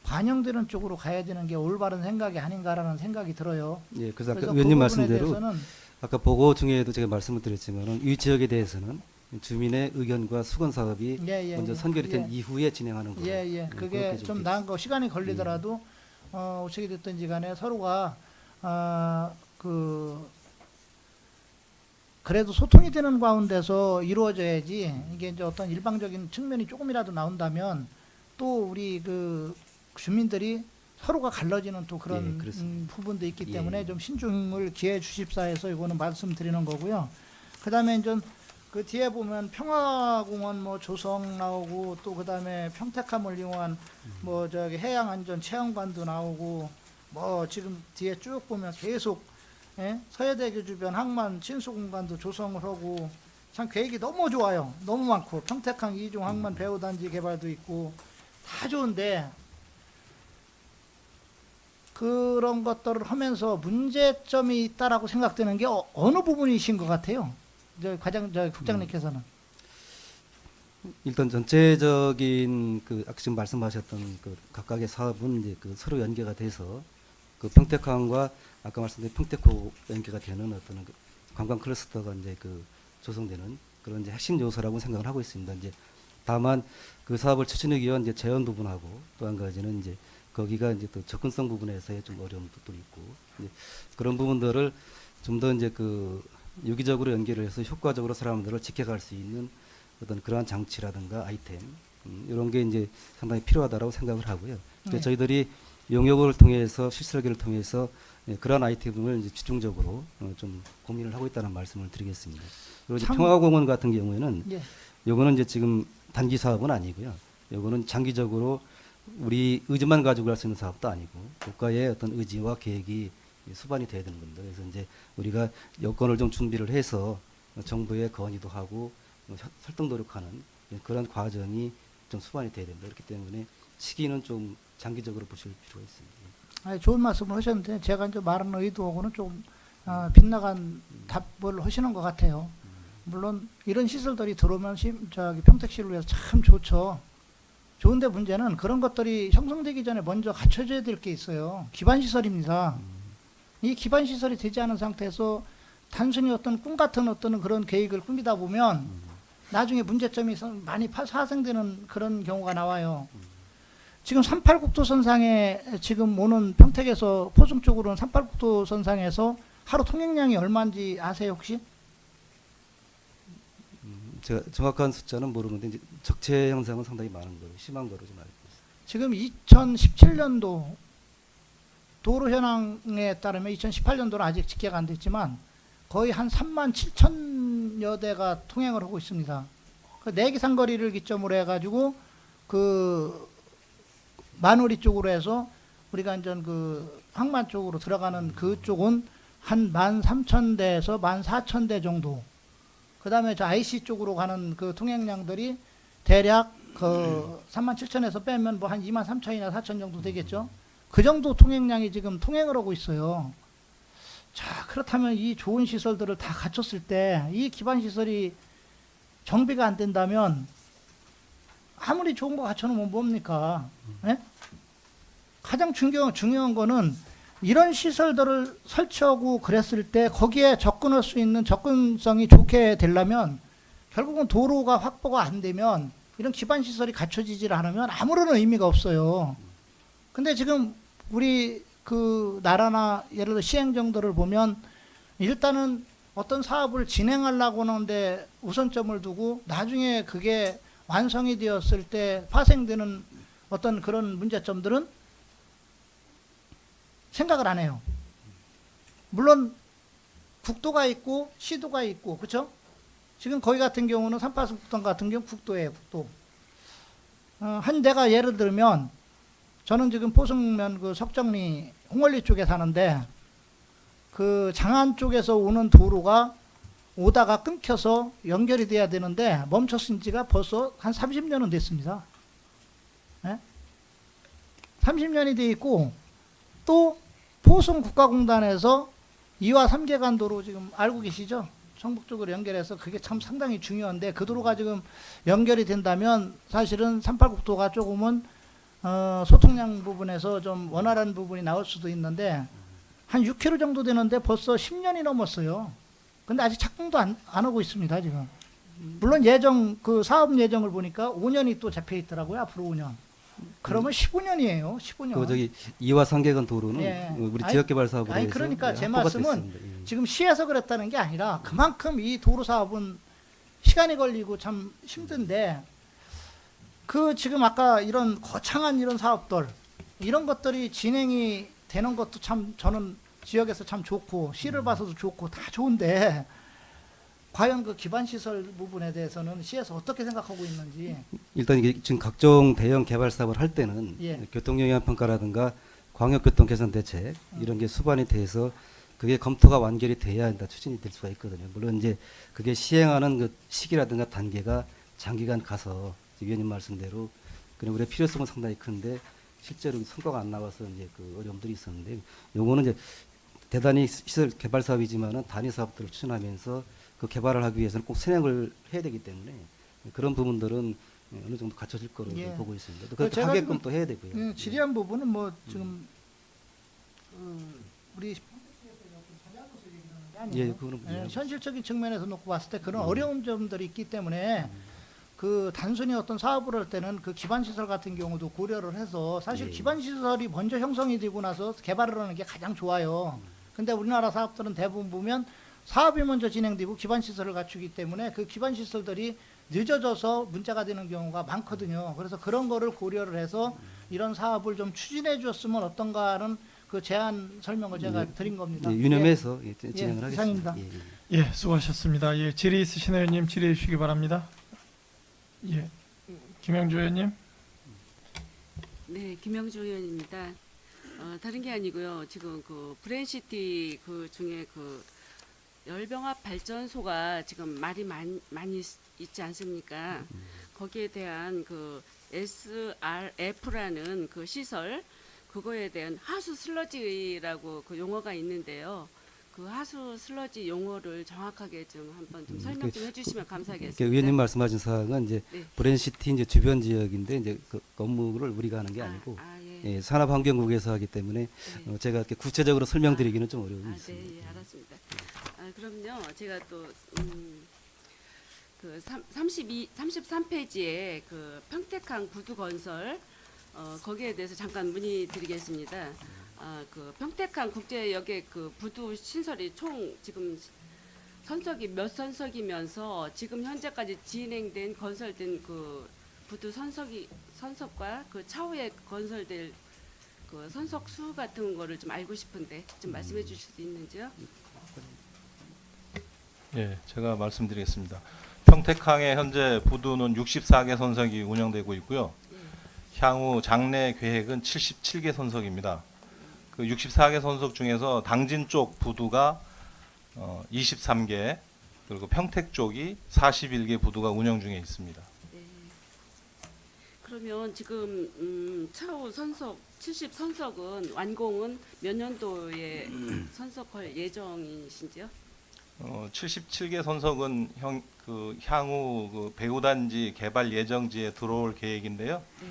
반영되는 쪽으로 가야 되는 게 올바른 생각이 아닌가라는 생각이 들어요. 예, 그래서 아까 그래서 의원님 그 부분에 말씀대로 대해서는 아까 보고 중에도 제가 말씀을 드렸지만은 이 지역에 대해서는 주민의 의견과 수건 사업이 먼저 선결이 된 이후에 진행하는 거예요. 예. 그게 그렇게 좀 돼 나은 거 시간이 걸리더라도 어떻게 됐든지 간에 서로가 그 그래도 소통이 되는 가운데서 이루어져야지 이게 이제 어떤 일방적인 측면이 조금이라도 나온다면 또 우리 그 주민들이 서로가 갈라지는 또 그런 예, 그렇습니다. 부분도 있기 예, 때문에 예. 좀 신중을 기해 주십사 해서 이거는 말씀드리는 거고요. 그다음에 이제 그 뒤에 보면 평화공원 뭐 조성 나오고 또 그다음에 평택함을 이용한 뭐 저기 해양안전 체험관도 나오고 뭐 지금 뒤에 쭉 보면 계속 서해대교 주변 항만 친수공간도 조성을 하고 참 계획이 너무 좋아요. 너무 많고 평택항 이중 항만 배후단지 개발도 있고 다 좋은데 그런 것들을 하면서 문제점이 있다라고 생각되는 게 어느 부분이신 것 같아요. 저 국장님께서는. 일단 전체적인 그 아까 지금 말씀하셨던 그 각각의 사업은 이제 그 서로 연계가 돼서 그 평택항과 아까 말씀드린 평택호 연계가 되는 어떤 그 관광 클러스터가 이제 그 조성되는 그런 이제 핵심 요소라고 생각을 하고 있습니다. 이제 다만 그 사업을 추진하기 위한 이제 재원 부분하고 또 한 가지는 이제 거기가 이제 또 접근성 부분에서의 좀 어려움도 또 있고 이제 그런 부분들을 좀 더 이제 그 유기적으로 연계를 해서 효과적으로 사람들을 지켜갈 수 있는 어떤 그러한 장치라든가 아이템 이런 게 이제 상당히 필요하다라고 생각을 하고요. 그래서 저희들이 용역을 통해서 실설계를 통해서 그러한 아이템을 이제 집중적으로 좀 고민을 하고 있다는 말씀을 드리겠습니다. 그리고 이제 평화공원 같은 경우에는 예. 요거는 이제 지금 단기 사업은 아니고요. 요거는 장기적으로 우리 의지만 가지고 할 수 있는 사업도 아니고 국가의 어떤 의지와 계획이 수반이 돼야 되는 겁니다. 그래서 이제 우리가 여건을 좀 준비를 해서 정부에 건의도 하고 설득 노력하는 그런 과정이 좀 수반이 돼야 된다. 그렇기 때문에 시기는 좀 장기적으로 보실 필요가 있습니다. 아니, 좋은 말씀을 하셨는데 제가 이제 말하는 의도하고는 좀 빗나간 답을 하시는 것 같아요. 물론 이런 시설들이 들어오면 저기 평택시를 위해서 참 좋죠. 좋은데 문제는 그런 것들이 형성되기 전에 먼저 갖춰져야 될 게 있어요. 기반 시설입니다. 이 기반 시설이 되지 않은 상태에서 단순히 어떤 꿈 같은 어떤 그런 계획을 꾸미다 보면 나중에 문제점이 많이 파생되는 그런 경우가 나와요. 지금 38국도선상에 지금 오는 평택에서 포승 쪽으로는 38국도선상에서 하루 통행량이 얼마인지 아세요 혹시? 제가 정확한 숫자는 모르는데 이제 적체 현상은 상당히 많은 거로 심한 거로 좀 알고 있습니다. 지금 2017년도 도로 현황에 따르면 2018년도는 아직 집계가 안 됐지만 거의 한 3만 7천여 대가 통행을 하고 있습니다. 그 내기상거리를 기점으로 해가지고 그 만우리 쪽으로 해서 우리가 이제 그 항만 쪽으로 들어가는 그쪽은 한 13,000대에서 14,000대 정도. 그 다음에 저 IC 쪽으로 가는 그 통행량들이 대략 그 37,000에서 빼면 뭐 한 23,000이나 4,000 정도 되겠죠. 그 정도 통행량이 지금 통행을 하고 있어요. 자, 그렇다면 이 좋은 시설들을 다 갖췄을 때 이 기반 시설이 정비가 안 된다면 아무리 좋은 거 갖춰놓으면 뭡니까? 예? 가장 중요한 거는 이런 시설들을 설치하고 그랬을 때 거기에 접근할 수 있는 접근성이 좋게 되려면 결국은 도로가 확보가 안 되면 이런 기반 시설이 갖춰지질 않으면 아무런 의미가 없어요. 근데 지금 우리 그 나라나 예를 들어 시행 정도를 보면 일단은 어떤 사업을 진행하려고 하는데 우선점을 두고 나중에 그게 완성이 되었을 때 파생되는 어떤 그런 문제점들은 생각을 안 해요. 물론 국도가 있고 시도가 있고 그렇죠? 지금 거기 같은 경우는 38국도 같은 경우 국도예요. 국도. 한 대가 예를 들면 저는 지금 포승면 그 석정리 홍월리 쪽에 사는데 그 장안 쪽에서 오는 도로가 오다가 끊겨서 연결이 돼야 되는데 멈췄은 지가 벌써 한 30년은 됐습니다. 네? 30년이 돼 있고 또 포승 국가공단에서 2와 3계간 도로 지금 알고 계시죠? 성북 쪽으로 연결해서 그게 참 상당히 중요한데 그 도로가 지금 연결이 된다면 사실은 38국도가 조금은 소통량 부분에서 좀 원활한 부분이 나올 수도 있는데 한 6km 정도 되는데 벌써 10년이 넘었어요. 근데 아직 착공도 안 하고 있습니다, 지금. 물론 그 사업 예정을 보니까 5년이 또 잡혀 있더라고요, 앞으로 5년. 그러면 15년이에요, 15년. 그 저기 2와 3계간 도로는 예. 우리 지역개발 사업으로 아니, 해서 그러니까 제 확보가 말씀은 됐습니다. 예. 지금 시에서 그랬다는 게 아니라 그만큼 이 도로 사업은 시간이 걸리고 참 힘든데 그 지금 아까 이런 거창한 이런 사업들 이런 것들이 진행이 되는 것도 참 저는 지역에서 참 좋고 시를 봐서도 좋고 다 좋은데 과연 그 기반 시설 부분에 대해서는 시에서 어떻게 생각하고 있는지. 일단 이게 지금 각종 대형 개발 사업을 할 때는 예. 교통영향 평가라든가 광역교통 개선 대책 이런 게 수반이 돼서 그게 검토가 완결이 돼야 일단 추진이 될 수가 있거든요. 물론 이제 그게 시행하는 그 시기라든가 단계가 장기간 가서 위원님 말씀대로 그냥 우리의 필요성은 상당히 큰데 실제로 성과가 안 나와서 이제 그 어려움들이 있었는데 요거는 이제 대단히 시설 개발 사업이지만은 단위 사업들을 추진하면서 그 개발을 하기 위해서는 꼭 선행을 해야 되기 때문에 그런 부분들은 어느 정도 갖춰질 거로 예. 보고 있습니다. 제가 그것도 하게끔 지금, 또 해야 되고요. 지리한 부분은 뭐 지금 우리 예, 그거는 현실적인 측면에서 놓고 봤을 때 그런 어려운 점들이 있기 때문에 그 단순히 어떤 사업을 할 때는 그 기반 시설 같은 경우도 고려를 해서 사실 예. 기반 시설이 먼저 형성이 되고 나서 개발을 하는 게 가장 좋아요. 근데 우리나라 사업들은 대부분 보면 사업이 먼저 진행되고 기반 시설을 갖추기 때문에 그 기반 시설들이 늦어져서 문제가 되는 경우가 많거든요. 그래서 그런 거를 고려를 해서 이런 사업을 좀 추진해 주었으면 어떤가 하는 그 제안 설명을 제가 드린 겁니다. 예, 유념해서 진행을 하겠습니다. 이상입니다. 예. 예, 수고하셨습니다. 예, 질의 있으신 의원님 질의해 주시기 바랍니다. 예, 김영주 의원님. 네, 김영주 의원입니다. 다른 게 아니고요. 지금 그 브랜시티 그 중에 그 열병합 발전소가 지금 말이 많이 있지 않습니까? 거기에 대한 그 SRF라는 그 시설 그거에 대한 하수 슬러지라고 그 용어가 있는데요. 그 하수 슬러지 용어를 정확하게 좀 한번 좀 설명 좀 해주시면 감사하겠습니다. 의원님 말씀하신 사항은 이제 네. 브랜시티 이제 주변 지역인데 이제 그 업무를 우리가 하는 게 아니고 예. 예, 산업환경국에서 하기 때문에 네. 제가 이렇게 구체적으로 설명드리기는 좀 어려움이 있습니다. 네, 예, 알았습니다. 그럼요. 제가 또 그 33페이지에 그 평택항 부두 건설 거기에 대해서 잠깐 문의드리겠습니다. 그 평택항 국제역의 그 부두 신설이 총 지금 선석이 몇 선석이면서 지금 현재까지 진행된 건설된 그 부두 선석과 그 차후에 건설될 그 선석 수 같은 거를 좀 알고 싶은데 좀 말씀해 주실 수 있는지요? 예, 제가 말씀드리겠습니다. 평택항의 현재 부두는 64개 선석이 운영되고 있고요. 향후 장래 계획은 77개 선석입니다. 그 64개 선석 중에서 당진 쪽 부두가 23개, 그리고 평택 쪽이 41개 부두가 운영 중에 있습니다. 네. 그러면 지금 차후 선석 70선석은 완공은 몇 년도에 선석할 예정이신지요? 77개 선석은 그 향후 그 배후단지 개발 예정지에 들어올 계획인데요. 네.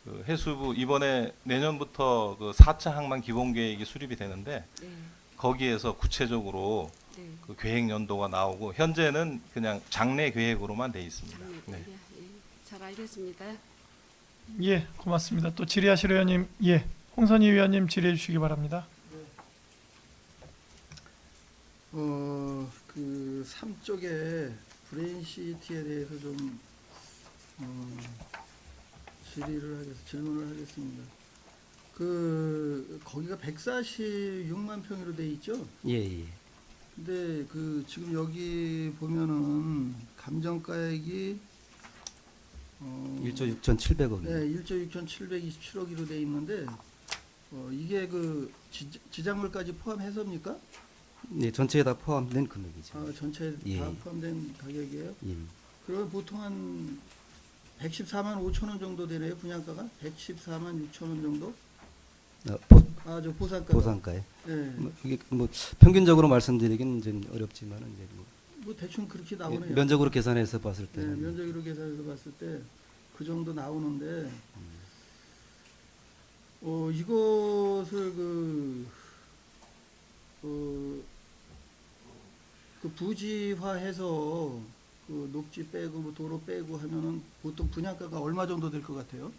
그 해수부 이번에 내년부터 그 4차 항만 기본 계획이 수립이 되는데 네. 거기에서 구체적으로 네. 그 계획 연도가 나오고 현재는 그냥 장내 계획으로만 돼 있습니다. 네. 예, 잘 알겠습니다. 예, 고맙습니다. 또 질의하실 의원님, 예, 홍선희 의원님 질의해 주시기 바랍니다. 그 3쪽에 브레인시티에 대해서 좀 질문을 하겠습니다. 그 거기가 146만 평으로 돼 있죠? 예, 예. 근데 그 지금 여기 보면은 감정가액이 1조 6,700억입니다. 네, 1조 6,727억으로 돼 있는데 이게 그 지작물까지 포함해서입니까? 네, 전체에 다 포함된 금액이죠. 아, 전체에 예. 다 포함된 가격이에요? 예. 그러면 보통 한 114만 5천 원 정도 되네요, 분양가가? 114만 6천 원 정도? 아, 저 보상가가. 보상가에. 예. 뭐 이게 뭐 평균적으로 말씀드리기는 좀 어렵지만 이제 뭐 대충 그렇게 뭐 나오네요. 면적으로 계산해서 봤을 네, 때는 면적으로 계산해서 봤을 때 그 정도 나오는데, 이것을 그 부지화해서 그 녹지 빼고 뭐 도로 빼고 하면은 보통 분양가가 얼마 정도 될 것 같아요?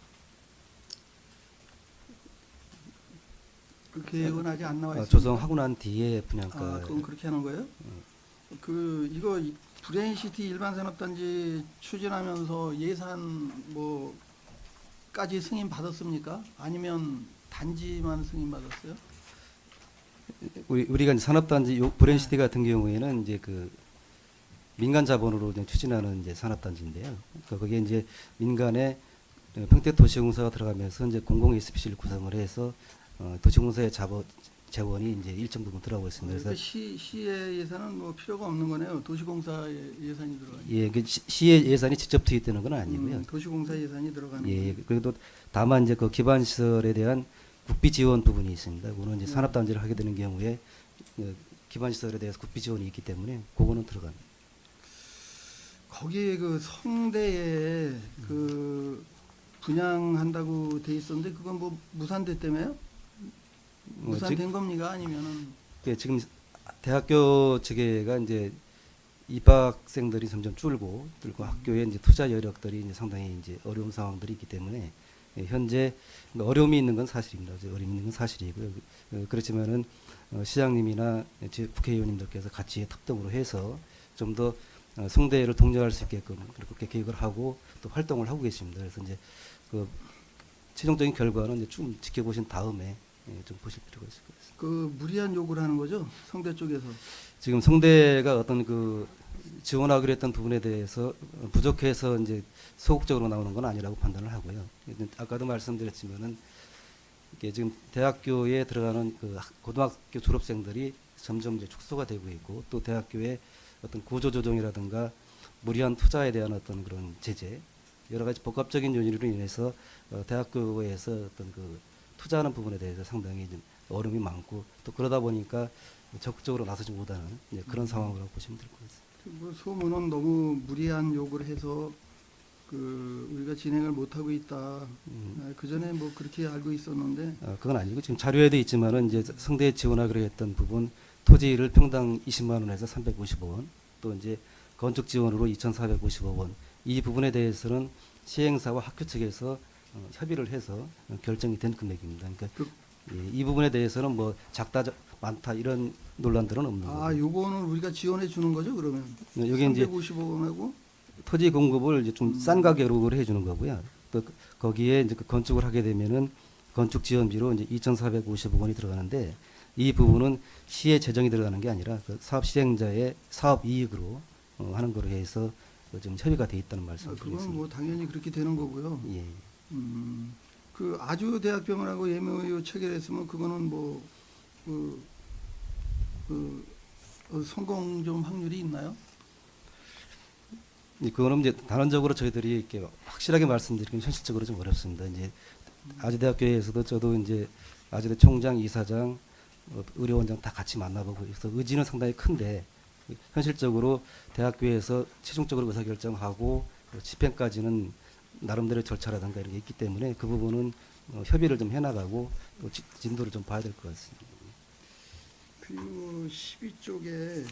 그 계획은 아직 안 나와 있습니다. 조성하고 난 뒤에 분양가. 아, 그건 그렇게 하는 거예요? 그 이거 브레인시티 일반 산업단지 추진하면서 예산 뭐까지 승인 받았습니까? 아니면 단지만 승인 받았어요? 우리가 이제 산업단지 브레인시티 같은 경우에는 이제 그 민간 자본으로 이제 추진하는 이제 산업단지인데요. 그러니까 거기에 이제 민간의 평택도시공사가 들어가면서 이제 공공 SPC를 구성을 해서 도시공사의 재원이 이제 일정 부분 들어가고 있습니다. 그래서 시의 예산은 뭐 필요가 없는 거네요. 도시공사의 예산이 들어가요. 예, 그 시의 예산이 직접 투입되는 건 아니고요. 도시공사 예산이 들어가는 예, 거예요. 그래도 다만 이제 그 기반 시설에 대한 국비 지원 부분이 있습니다. 그거는 이제 산업단지를 하게 되는 경우에 기반 시설에 대해서 국비 지원이 있기 때문에 그거는 들어갑니다. 거기에 그 성대에 그 분양한다고 돼 있었는데 그건 뭐 무산됐 때문에요? 무산된 겁니까? 아니면은 예, 지금 대학교 측에가 이제 입학생들이 점점 줄고 학교에 이제 투자 여력들이 이제 상당히 이제 어려운 상황들이 있기 때문에 현재 어려움이 있는 건 사실입니다. 어려움이 있는 건 사실이고요. 그렇지만은 시장님이나 국회의원님들께서 같이 합동으로 해서 좀 더 성대를 독려할 수 있게끔 그렇게 계획을 하고 또 활동을 하고 계십니다. 그래서 이제 그 최종적인 결과는 이제 좀 지켜보신 다음에 좀 보실 필요가 있을 것 같습니다. 그 무리한 요구를 하는 거죠? 성대 쪽에서. 지금 성대가 어떤 그 지원하기로 했던 부분에 대해서 부족해서 이제 소극적으로 나오는 건 아니라고 판단을 하고요. 아까도 말씀드렸지만은 이게 지금 대학교에 들어가는 그 고등학교 졸업생들이 점점 이제 축소가 되고 있고 또 대학교의 어떤 구조 조정이라든가 무리한 투자에 대한 어떤 그런 제재 여러 가지 복합적인 요인으로 인해서 대학교에서 어떤 그 투자하는 부분에 대해서 상당히 좀 어려움이 많고 또 그러다 보니까 적극적으로 나서지 못하는 그런 상황이라고 보시면 될 것 같습니다. 뭐 소문은 너무 무리한 요구를 해서 그 우리가 진행을 못 하고 있다. 그 전에 뭐 그렇게 알고 있었는데. 그건 아니고 지금 자료에도 있지만은 이제 성대 지원하기로 했던 부분 토지를 평당 20만 원에서 355원 또 이제 건축 지원으로 2,455원 이 부분에 대해서는 시행사와 학교 측에서 협의를 해서 결정이 된 금액입니다. 그러니까 이 부분에 대해서는 뭐 작다 많다 이런 논란들은 없는 거고. 아, 요거는 우리가 지원해 주는 거죠, 그러면? 여기 이제 355원하고 토지 공급을 이제 좀 싼 가격으로 해주는 거고요. 또 거기에 이제 그 건축을 하게 되면은 건축 지원비로 이제 2,455원이 들어가는데 이 부분은 시의 재정이 들어가는 게 아니라 그 사업 시행자의 사업 이익으로 하는 거로 해서 좀 협의가 돼 있다는 말씀을 그건 드리겠습니다. 뭐 당연히 그렇게 되는 거고요. 예. 그 아주 대학병원하고 MOU 체결했으면 그거는 뭐 성공 좀 확률이 있나요? 그거는 이제 단언적으로 저희들이 이렇게 확실하게 말씀드리기는 현실적으로 좀 어렵습니다. 이제 아주대학교에서도 저도 이제 아주대 총장, 이사장, 의료원장 다 같이 만나보고 그래서 의지는 상당히 큰데 현실적으로 대학교에서 최종적으로 의사결정하고 집행까지는 나름대로 절차라든가 이런 게 있기 때문에 그 부분은 협의를 좀 해나가고 또 진도를 좀 봐야 될 것 같습니다. 그리고 12쪽에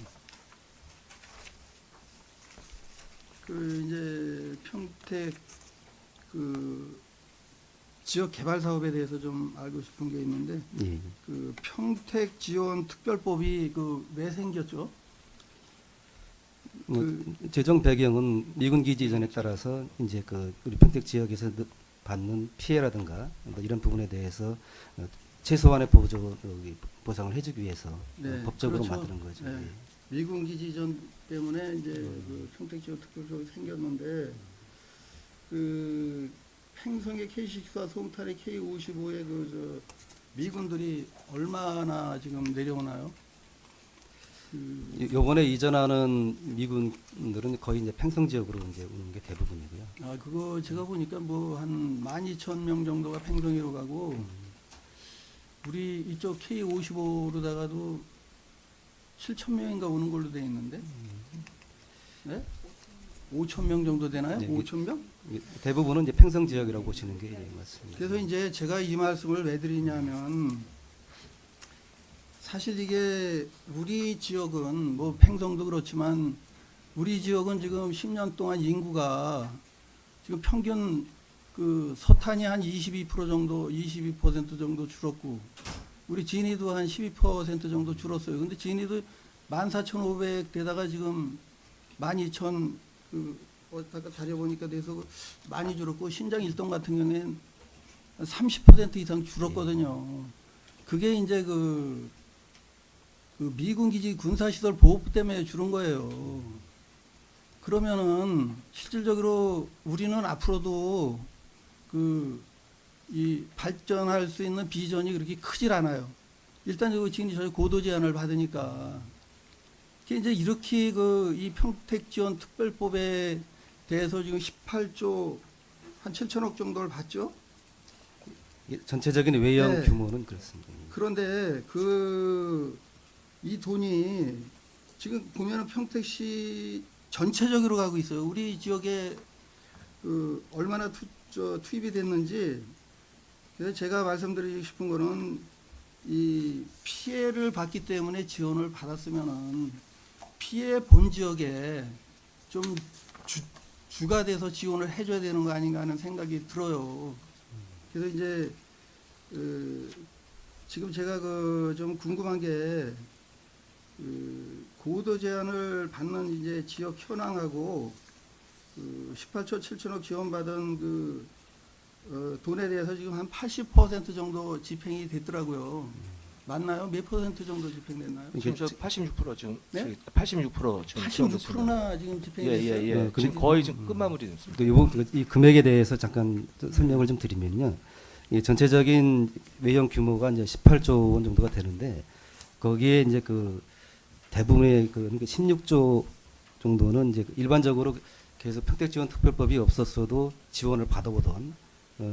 그 이제 평택 그 지역 개발 사업에 대해서 좀 알고 싶은 게 있는데 예. 그 평택 지원 특별법이 그 왜 생겼죠? 재정 배경은 미군 기지 이전에 따라서 이제 그 우리 평택 지역에서 받는 피해라든가 뭐 이런 부분에 대해서 최소한의 보상을 해주기 위해서 네, 법적으로 그렇죠. 만드는 거죠. 네. 예. 미군 기지 이전 때문에 이제 그 평택 지역 특별법이 생겼는데 그 팽성의 K6와 솜탈의 K55의 그 저 미군들이 얼마나 지금 내려오나요? 요번에 이전하는 미군들은 거의 이제 팽성 지역으로 이제 오는 게 대부분이고요. 아 그거 제가 보니까 뭐 한 12,000명 정도가 팽성으로 가고 우리 이쪽 K55로다가도 7,000명인가 오는 걸로 돼 있는데, 네? 5,000명 정도 되나요? 네, 5,000명? 대부분은 이제 팽성 지역이라고 보시는 게 맞습니다. 그래서 이제 제가 이 말씀을 왜 드리냐면 사실 이게 우리 지역은 뭐 팽성도 그렇지만 우리 지역은 지금 10년 동안 인구가 지금 평균 그 서탄이 한 22% 정도, 22% 정도 줄었고 우리 진이도 한 12% 정도 줄었어요. 근데 진이도 14,500 되다가 지금 12,000 그 아까 자료 보니까 돼서 많이 줄었고 신장 일동 같은 경우에는 30% 이상 줄었거든요. 그게 이제 그 미군 기지 군사시설 보호부 때문에 줄은 거예요. 그러면은 실질적으로 우리는 앞으로도 이 발전할 수 있는 비전이 그렇게 크질 않아요. 일단 지금 저희 고도 제한을 받으니까. 이게 이제 이렇게 이 평택 지원 특별법에 대해서 지금 18조 한 7천억 정도를 받죠. 전체적인 외형 네. 규모는 그렇습니다. 그런데 이 돈이 지금 보면은 평택시 전체적으로 가고 있어요. 우리 지역에 얼마나 투입이 됐는지. 그래서 제가 말씀드리고 싶은 거는 이 피해를 받기 때문에 지원을 받았으면은 피해 본 지역에 좀 주가 돼서 지원을 해줘야 되는 거 아닌가 하는 생각이 들어요. 그래서 이제 지금 제가 좀 궁금한 게 고도 제한을 받는 이제 지역 현황하고 18조 7천억 지원받은 돈에 대해서 지금 한 80% 정도 집행이 됐더라고요. 맞나요? 몇 % 정도 집행됐나요? 이게 지금 저 86% 지금 네? 86% 지금 86%나 지금 집행이 됐어요. 예예예. 네, 지금 근데- 거의 지금 끝마무리 됐습니다. 이 금액에 대해서 잠깐 설명을 좀 드리면요. 이 전체적인 외형 규모가 이제 18조 원 정도가 되는데 거기에 이제 대부분의 16조 정도는 이제 일반적으로 계속 평택 지원 특별법이 없었어도 지원을 받아오던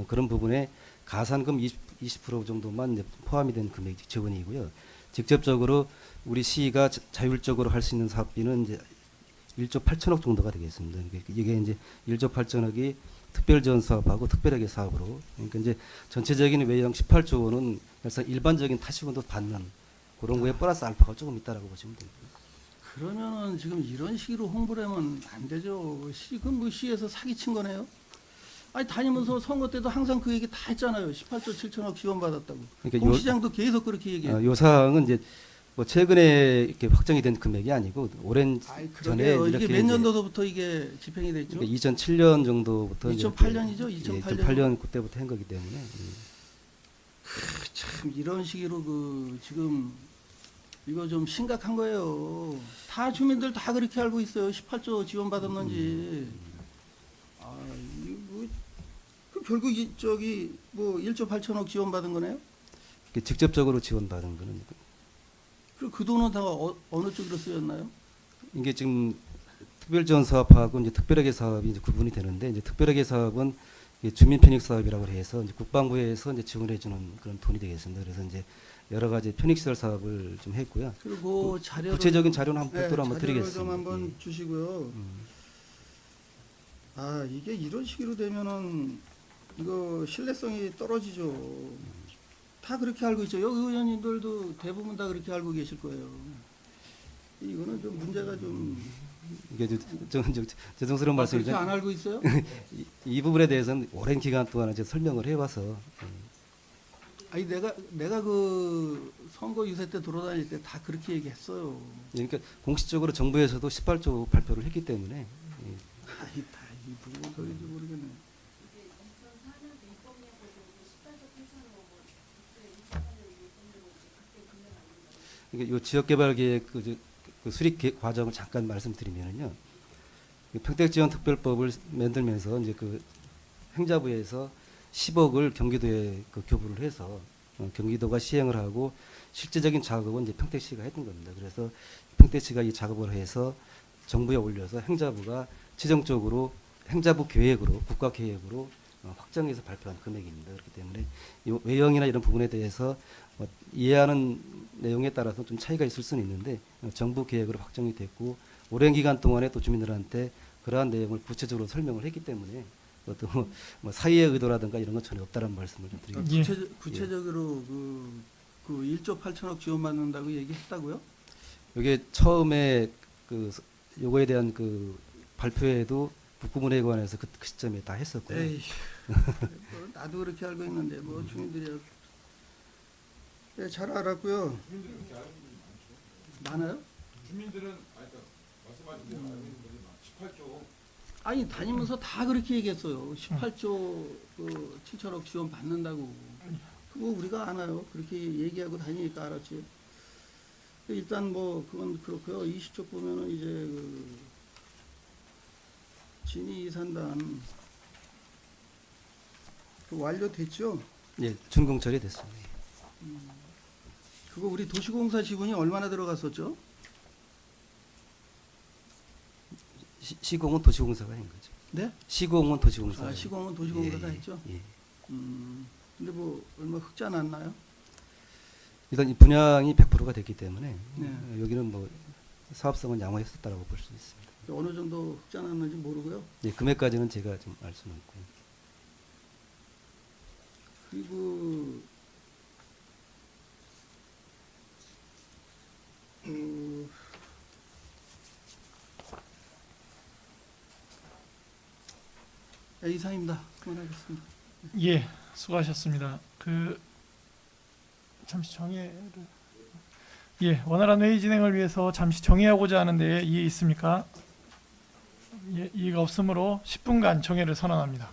그런 부분에 가산금 20% 정도만 이제 포함이 된 금액 지원이고요. 직접적으로 우리 시가 자율적으로 할 수 있는 사업비는 이제 1조 8천억 정도가 되겠습니다. 이게 이제 1조 8천억이 특별지원 사업하고 특별회계 사업으로, 그러니까 이제 전체적인 외형 18조 원은 사실상 일반적인 타시원도 받는 그런 거에 플러스 알파가 조금 있다라고 보시면 됩니다. 그러면은 지금 이런 식으로 홍보를 하면 안 되죠. 뭐 시에서 사기친 거네요. 아니 다니면서 선거 때도 항상 그 얘기 다 했잖아요. 18조 7천억 지원받았다고. 그러니까 공시장도 계속 그렇게 얘기해요. 요 사항은 이제 뭐 최근에 이렇게 확정이 된 금액이 아니고 오랜 아이 전에 그러게요. 이게 이렇게 몇 이제 년도부터 이게 집행이 됐죠? 그러니까 2007년 정도부터 2008년이죠? 예, 2008년. 2008년 그때부터 한 거기 때문에 참 이런 식으로 지금 이거 좀 심각한 거예요. 다 주민들 다 그렇게 알고 있어요. 18조 지원받았는지. 아, 결국 뭐 1조 8천억 지원받은 거네요? 이렇게 직접적으로 지원받은 거는 그럼 그 돈은 다 어느 쪽으로 쓰였나요? 이게 지금 특별지원 사업하고 이제 특별회계 사업이 이제 구분이 되는데 이제 특별회계 사업은 이게 주민 편익 사업이라고 해서 이제 국방부에서 이제 지원해 주는 그런 돈이 되겠습니다. 그래서 이제 여러 가지 편익시설 사업을 좀 했고요. 그리고 자료를 구체적인 자료는 한번 네, 별도로 한번 자료를 드리겠습니다. 좀 한번 예. 주시고요. 아 이게 이런 식으로 되면은 이거 신뢰성이 떨어지죠. 다 그렇게 알고 있죠. 여기 의원님들도 대부분 다 그렇게 알고 계실 거예요. 이거는 좀 문제가 좀 이게 좀 죄송스러운 그렇게 말씀이죠. 안 알고 있어요? 이 부분에 대해서는 오랜 기간 동안 이제 설명을 해와서 아니 내가 그 선거 유세 때 돌아다닐 때 다 그렇게 얘기했어요. 그러니까 공식적으로 정부에서도 18조 발표를 했기 때문에 아이 다이 무슨 소리인지 모르겠네. 이게 이 지역개발계획 그 수립 과정을 잠깐 말씀드리면요. 평택지원특별법을 만들면서 이제 그 행자부에서 10억을 경기도에 그 교부를 해서 경기도가 시행을 하고 실제적인 작업은 이제 평택시가 했던 겁니다. 그래서 평택시가 이 작업을 해서 정부에 올려서 행자부가 최종적으로 행자부 계획으로 국가 계획으로 확정해서 발표한 금액입니다. 그렇기 때문에 이 외형이나 이런 부분에 대해서 이해하는 내용에 따라서 좀 차이가 있을 수는 있는데 정부 계획으로 확정이 됐고 오랜 기간 동안에 또 주민들한테 그러한 내용을 구체적으로 설명을 했기 때문에 어떤 뭐 사이의 의도라든가 이런 건 전혀 없다는 말씀을 좀 드리겠습니다. 예. 구체적으로 그 1조 8천억 지원받는다고 얘기했다고요? 이게 처음에 그 요거에 대한 그 발표에도 북부문에 관해서 그 시점에 다 했었고요. 에이, 뭐 나도 그렇게 알고 있는데 뭐 주민들이 네, 잘 알았고요. 많아요? 주민들은 말씀하신 대로 알고 있는 분이 18조 아니 다니면서 다 그렇게 얘기했어요. 18조 그 7천억 지원 받는다고. 그거 우리가 아나요? 그렇게 얘기하고 다니니까 알았지. 일단 뭐 그건 그렇고요. 20쪽 보면은 이제 그 진이 이산단 그 완료됐죠? 예, 준공처리 됐습니다. 그거 우리 도시공사 지분이 얼마나 들어갔었죠? 시공은 도시공사가 한 거죠. 네? 시공은 도시공사가. 아, 시공은 도시공사가 예, 했죠? 예. 근데 뭐 얼마 흑자 났나요? 일단 이 분양이 100%가 됐기 때문에 네. 여기는 뭐 사업성은 양호했었다라고 볼 수 있습니다. 어느 정도 흑자 났는지 모르고요. 예, 금액까지는 제가 좀 알 수는 없고요. 그리고 이상입니다. 그만하겠습니다. 예, 수고하셨습니다. 그 잠시 정의를 원활한 회의 진행을 위해서 잠시 정의하고자 하는데 이해 있습니까? 예, 이해가 없으므로 10분간 정의를 선언합니다.